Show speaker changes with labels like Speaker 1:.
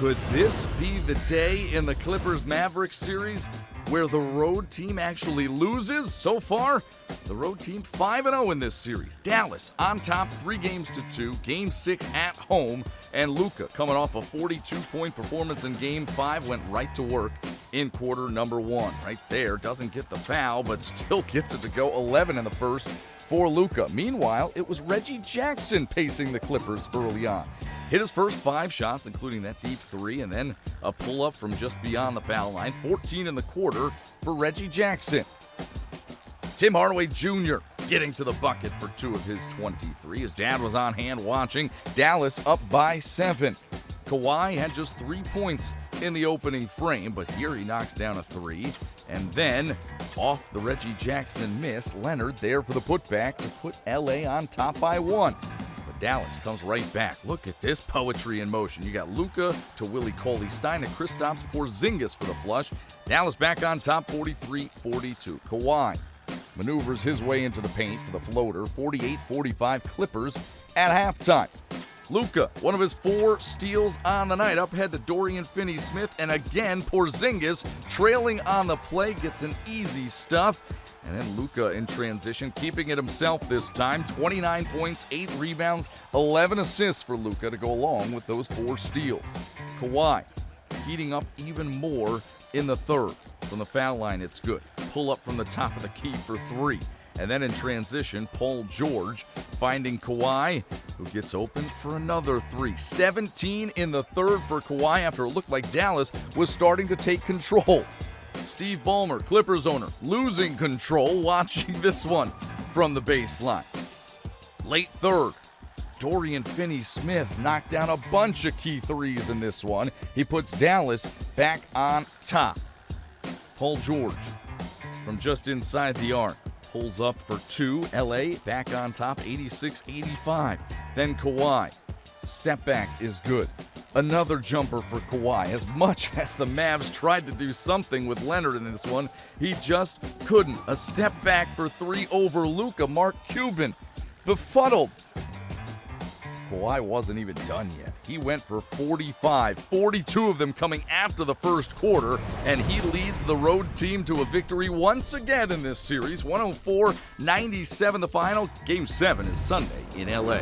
Speaker 1: Could this be the day in the Clippers-Mavericks series where the road team actually loses? So far, the road team 5-0 in this series. Dallas on top 3-2, Game 6 at home, and Luka coming off a 42-point performance in Game 5 went right to work in quarter number 1. Right there, doesn't get the foul, but still gets it to go 11 in the first for Luka. Meanwhile, it was Reggie Jackson pacing the Clippers early on. Hit his first 5 shots, including that deep 3, and then a pull-up from just beyond the foul line. 14 in the quarter for Reggie Jackson. Tim Hardaway Jr. getting to the bucket for 2 of his 23. His dad was on hand watching. Dallas up by 7. Kawhi had just 3 points in the opening frame, but here he knocks down a 3. And then, off the Reggie Jackson miss, Leonard there for the putback to put LA on top by 1. But Dallas comes right back. Look at this poetry in motion. You got Luka to Willie Cauley-Stein to Kristaps Porzingis for the flush. Dallas back on top 43-42. Kawhi maneuvers his way into the paint for the floater. 48-45 Clippers at halftime. Luka, one of his 4 steals on the night, up ahead to Dorian Finney-Smith, and again Porzingis trailing on the play, gets an easy stuff. And then Luka in transition, keeping it himself this time. 29 points, 8 rebounds, 11 assists for Luka to go along with those 4 steals. Kawhi heating up even more in the third. From the foul line, it's good. Pull up from the top of the key for 3. And then in transition, Paul George finding Kawhi, who gets open for another 3. 17 in the third for Kawhi after it looked like Dallas was starting to take control. Steve Ballmer, Clippers owner, losing control, watching this one from the baseline. Late third, Dorian Finney-Smith knocked down a bunch of key 3s in this one. He puts Dallas back on top. Paul George from just inside the arc pulls up for 2. LA back on top 86-85. Then Kawhi. Step back is good. Another jumper for Kawhi. As much as the Mavs tried to do something with Leonard in this one, he just couldn't. A step back for 3 over Luka. Mark Cuban befuddled. Kawhi wasn't even done yet. He went for 45, 42 of them coming after the first quarter, and he leads the road team to a victory once again in this series. 104-97 the final. Game 7 is Sunday in LA.